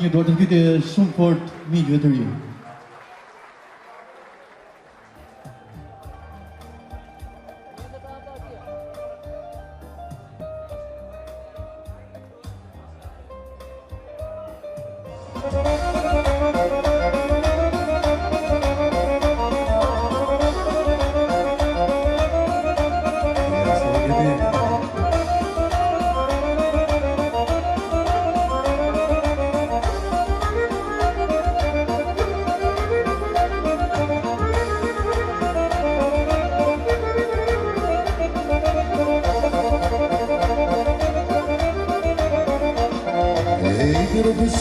një duhet të vite shumë fort miqve të rinj.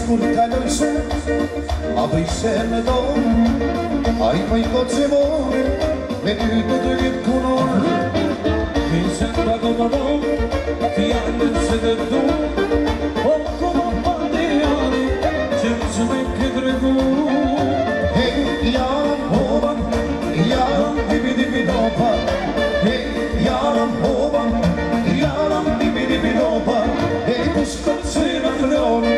Kur kaloj shumë, a bëjse me dorë, a I pajkot se morë, me ty të të gjithë kunor. Minse të bako më dorë, fjallën se të du, o kuma pande janë, që me këtë regu. Hey, janë hoba, janë dibi dopa, hey, janë hoba, janë dibi dopa, hey, pushkot se në flori,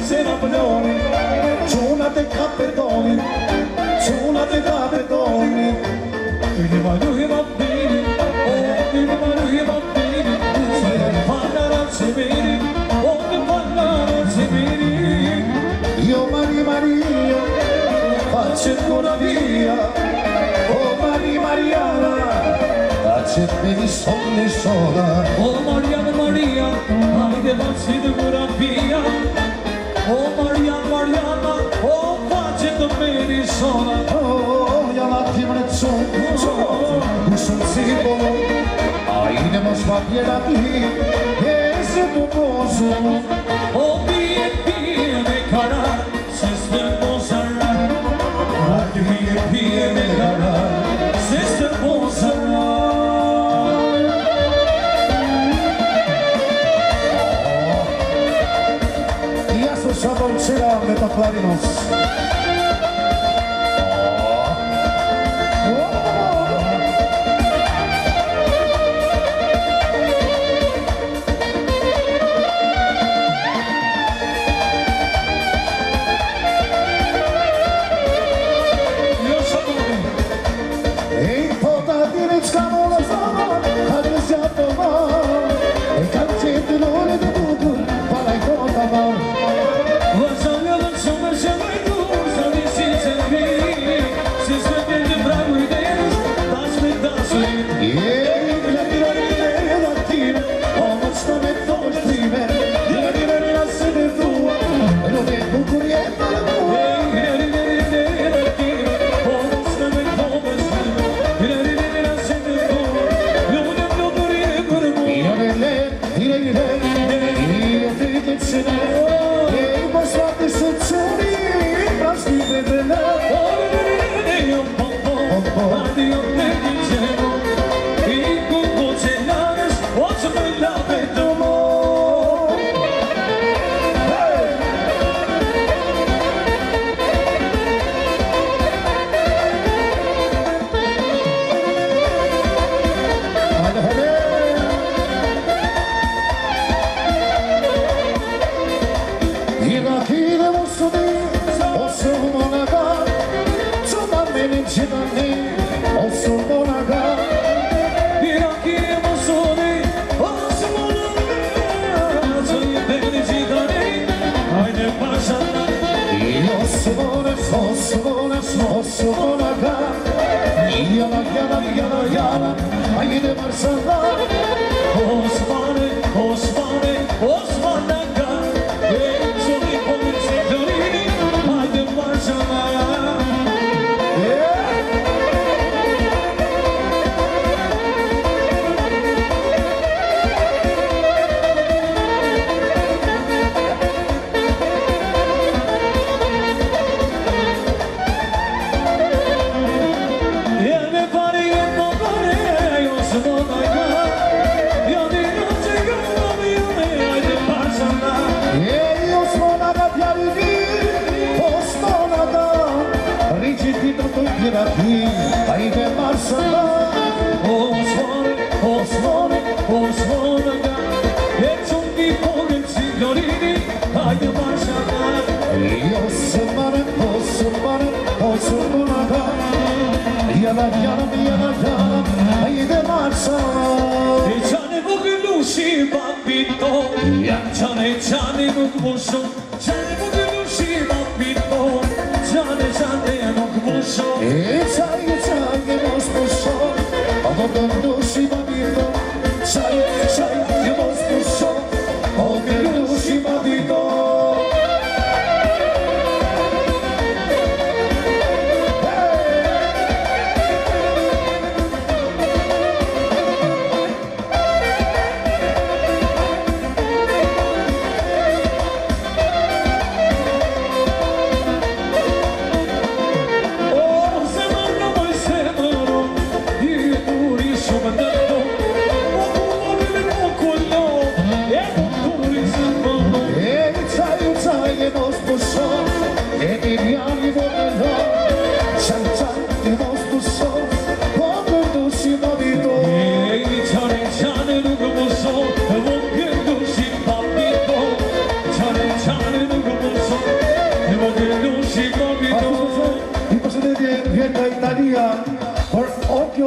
se Napoleoni, çunat e kapetoni, çunat e kapetoni. Yine maluhi babbini, yine maluhi babbini, se parlara severi, o che parlara severi. Io Maria, faccio ancora via, oh Mariana, accetti di sonne sola. Oh Maria, haydi basidi bura via. Oh Mariana, oh facendo bene sola. Oh, ja laati me nyt sun siivolo. Aina mä svapiedati, ei se puposu. Oh piene cara, sister Bonsara. Piene cara, sister Bonsara. Szabą trzymamy to klarinos. Ej, poda direczka mola sama, ale zjadła. Ej, kalcie ty lore do budu, palaj kota mam. Yana, haydi varsana. Osmane, aga. Soli polisi dorini, haydi varsana. Haydi varsana. Osmane, aga. Haydi varsana. Osuruna yalan ayde varsa Cane bugülüşü babito Cane mukmuşu Cane bugülüşü babito Cane mukmuşu Çay mospuso Ogoluşi babito Çay mospuso Ogoluşi babito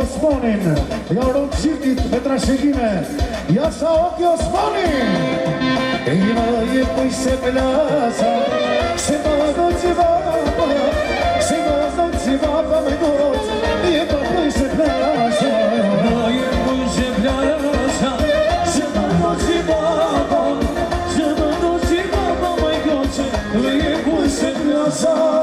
Osmanin, Jorun Çiftit me trashëgime, Jasha Oki Osmanin. E ima jepuj se plasa, se do qivapa, se do qivapa me goç, jepuj se plasa. Jepuj se plasa, se do qivapa, se do qivapa me goç, jepuj se plasa.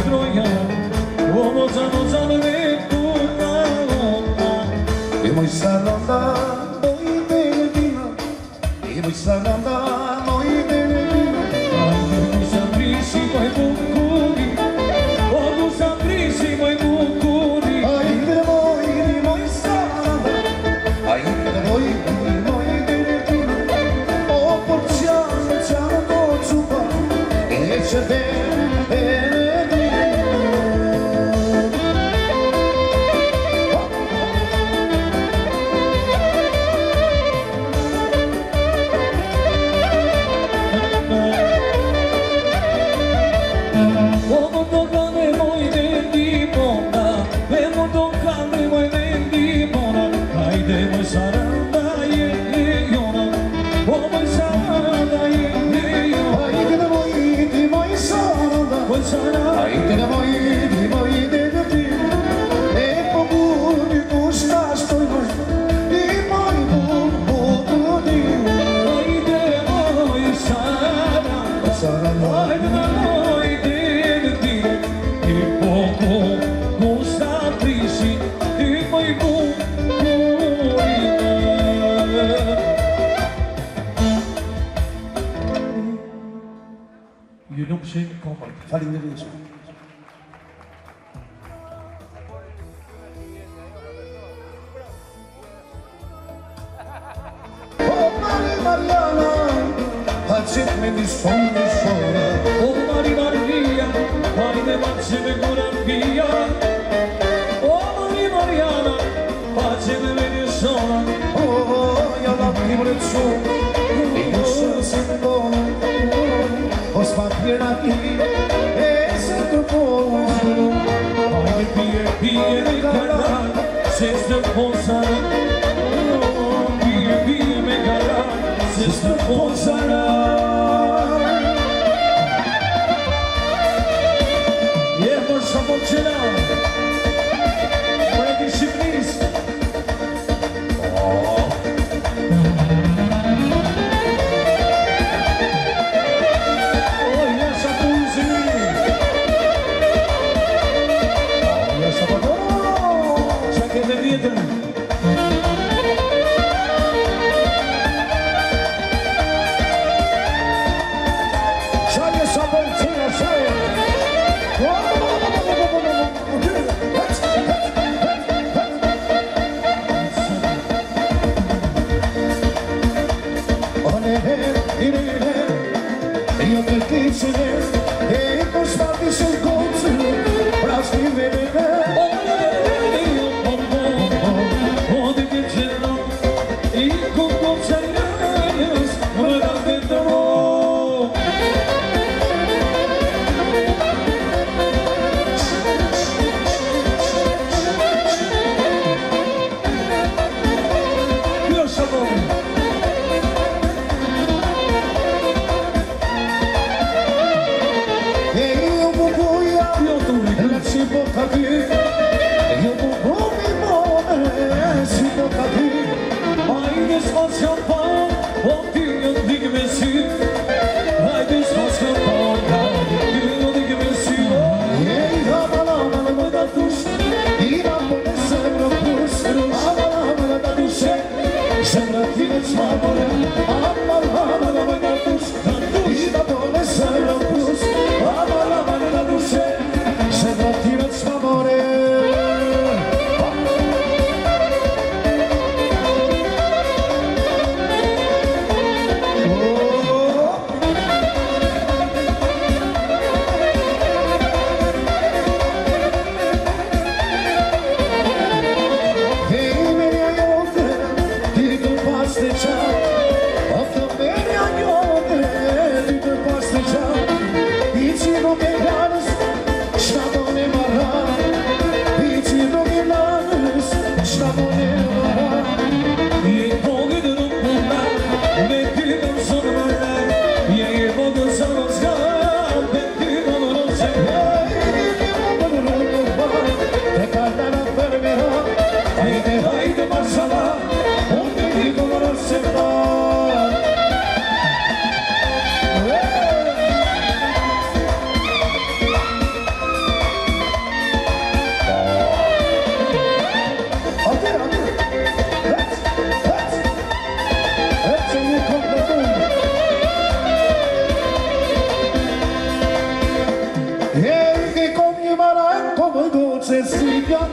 Troja, o mozano zalve tu moj saranda, moj Benedina, i moj saranda, moj Benedina. Ajde mu sam prisi moj bukuri, odu sam prisi moj bukuri. Ajde moj saranda, ajde moj Benedina. O porciano, ciano do ciupa, e c'è Benedina. Ajde na moj Benedina, e po budi kushta shtoj moj, i moj bukudin. Ajde moj saranda, ajde na moj Benedina, i poco kushta prisi, i moj bukudin. Ju nuk shenë komar. Faleminderit. Mariana, hacet me një shumë shora. O Mari Maria, hajde pace me kurambia. O Mari Mariana, pace me një shora. Ja la timre të shumë, i në shësë në bonë. O s'pa pjera ti, e se të bonë. Hajde pije me karar, se s'të posar. Pije me karar, se s'të posar. Je për shumë qëna, për e të Shqipëris.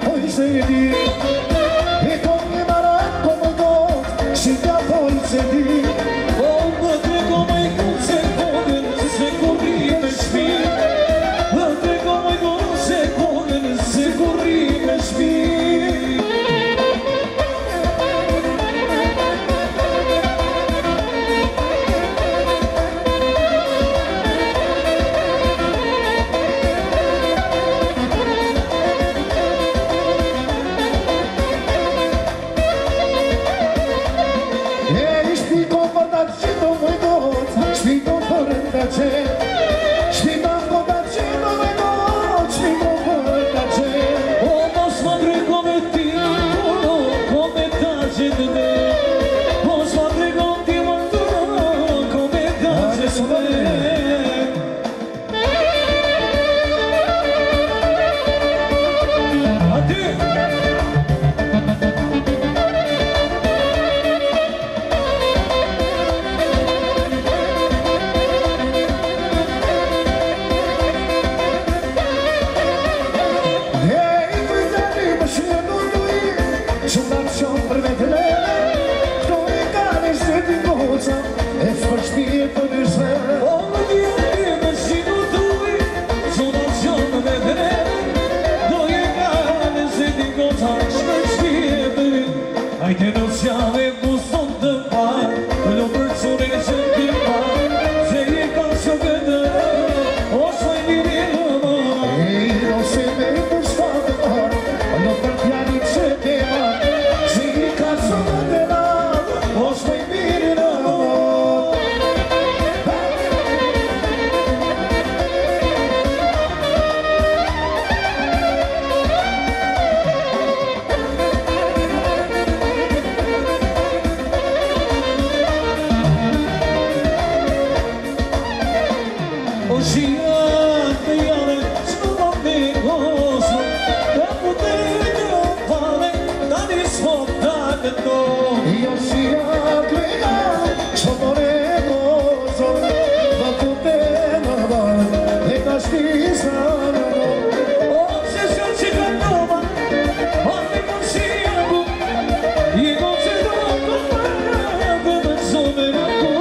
poi se di e con mi marat come got si da poi se di O më trego më i ku se kodën se kurri me shpi Më trego më i ku se kodën se kurri me shpi O mos më trego me ti come ta gjithë me Mos më trego ti më të come ta gjithë me Aty! E për shpirë të nëshve O më djeli me shinu tuj Zona qënë me drejnë Do je gale se ti gota Shme shpirë Ajte në qave muson të par Në përcune që ti par Se je ka që vëdë O shmaj njëri në mëra E no se me për shtatë të marë Në për pjani që te marë Se i ka që vëdë O shmaj njëri në mëra O shijat me jale që në me gosë E putere në pale Da një s'mon da këto Io sia clear, somore gozo, ma tu te la vai, le castizano. O që shë që ka nova O me konsiaku I konsiaku Dhe me zone në ku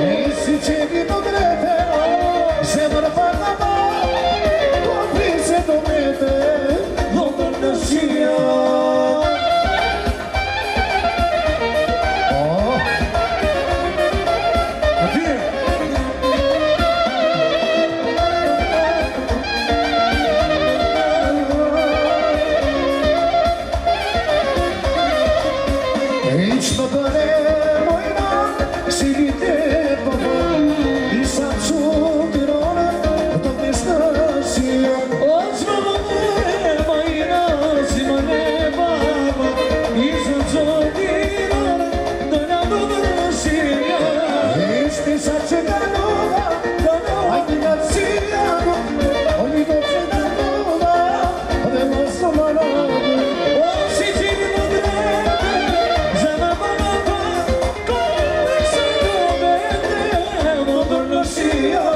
E si c'è chi non crede, sembra fatta male, complice dovete, non torna sia. Ești mă păre moina, si vite păvă, isa ciutirona, doamne stăsia. O që më vëtë majna Si më ne baba I së qotirona Do në do në shirja Ești isa ce ganova, ai dinarțiano, ogni dolce ganova, de nostro malato. O si qimi më drejtë Zemë më në pa Kome se do vete Më dërë në shia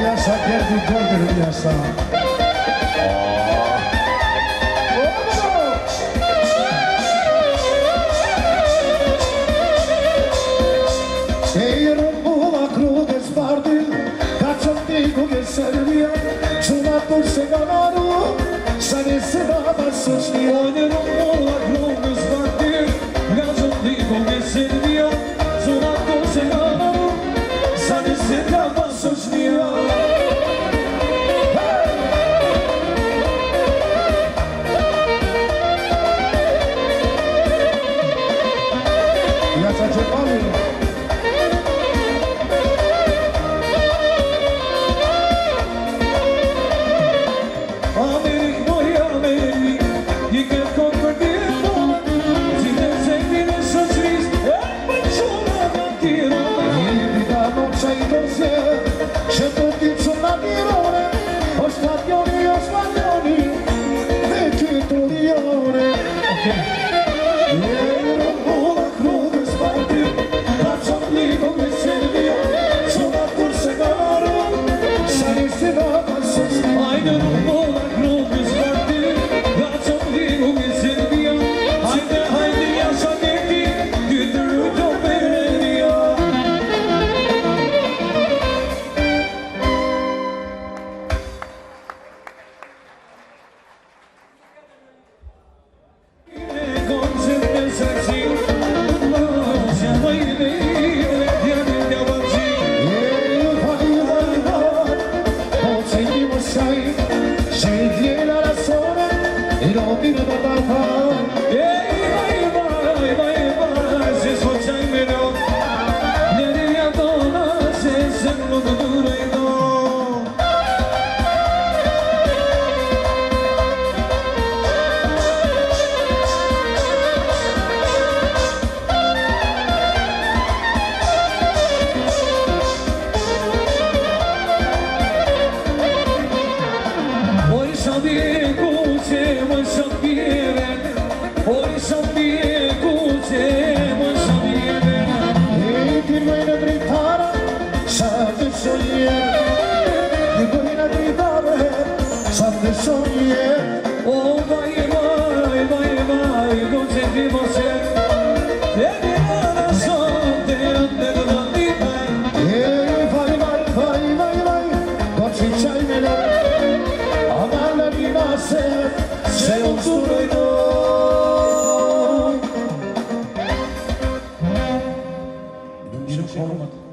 Ja sa pierde il gol ja sa. Se rompo la crude sparti, caccio antico che servia, sulla torse canaro, saresse da basso stia. O një rëmolla krumë s'partir Nga që ndiko me servia Zona të se nga naru Sa një se ka paso shnia Ja sa që pali. Amerik, moj Amerik I këtë Shumë shumë.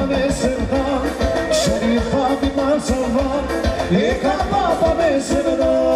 me sërdan Shoni fabi marë salvan E ka papa me sërdan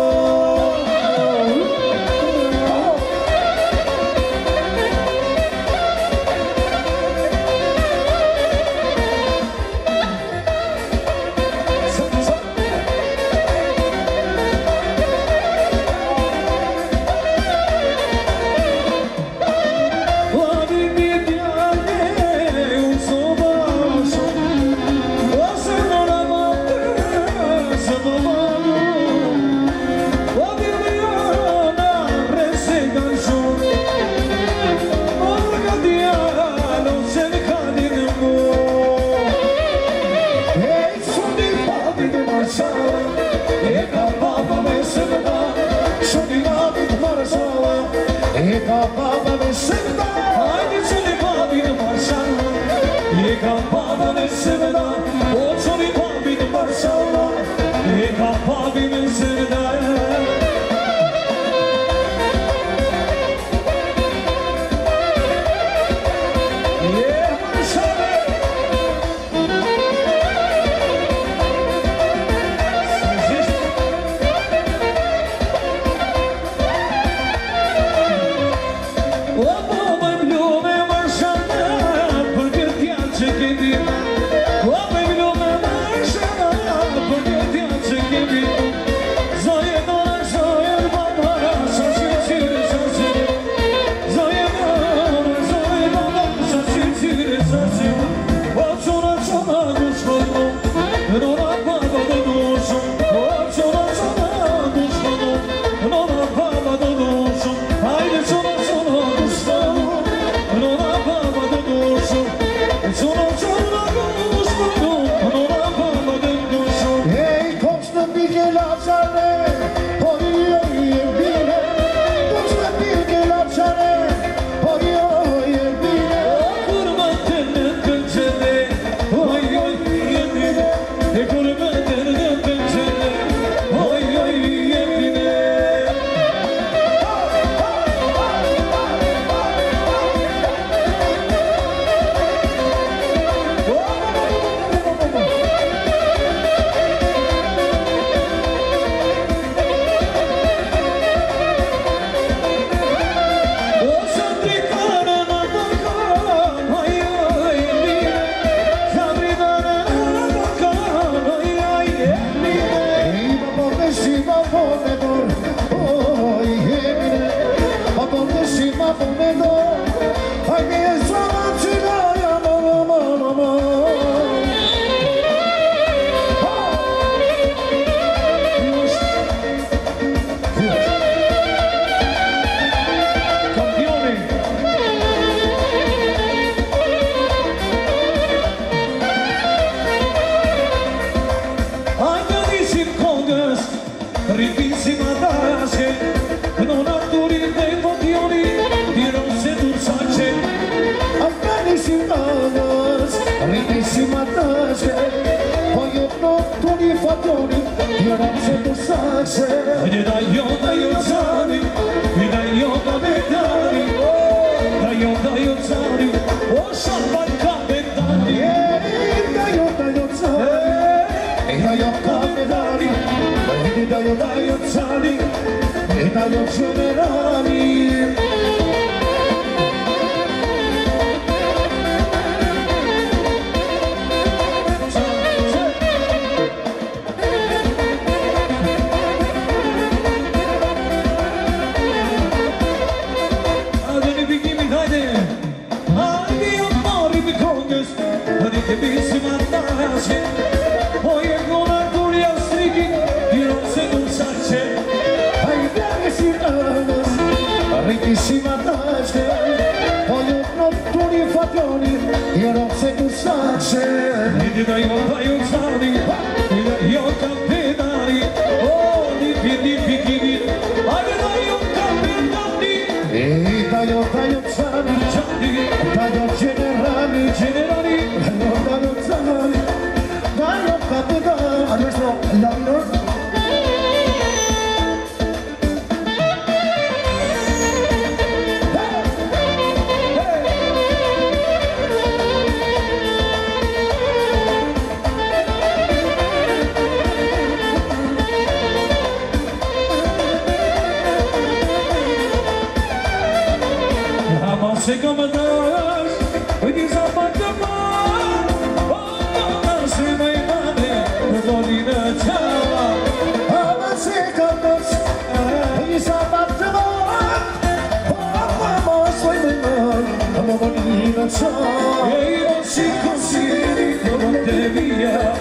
E non si consideri te via.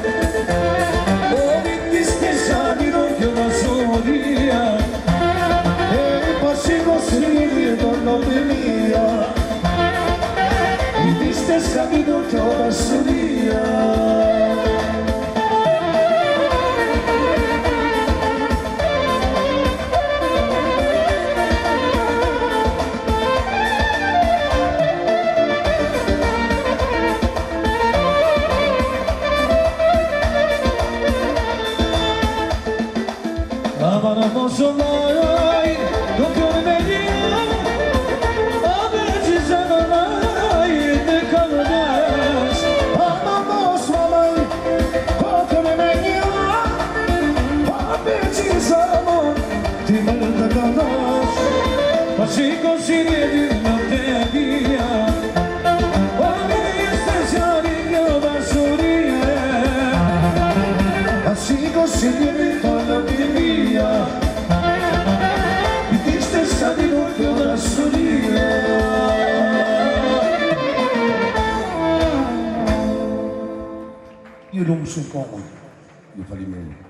Oh, mi tristezza di non più la soria. E poi si consigli non mia. Mi tristezza di non più la soria. Aman posso mai, non come meglio, averci sono mai, te caldas. Amamos mamãe, come meglio, averci siamo, ti manda candos. Ma si consigli non te via, o mi stessa ringhio da soria. Ma si consigli non via, Mi tristezza di non più da soria. io non so come, io fallimento.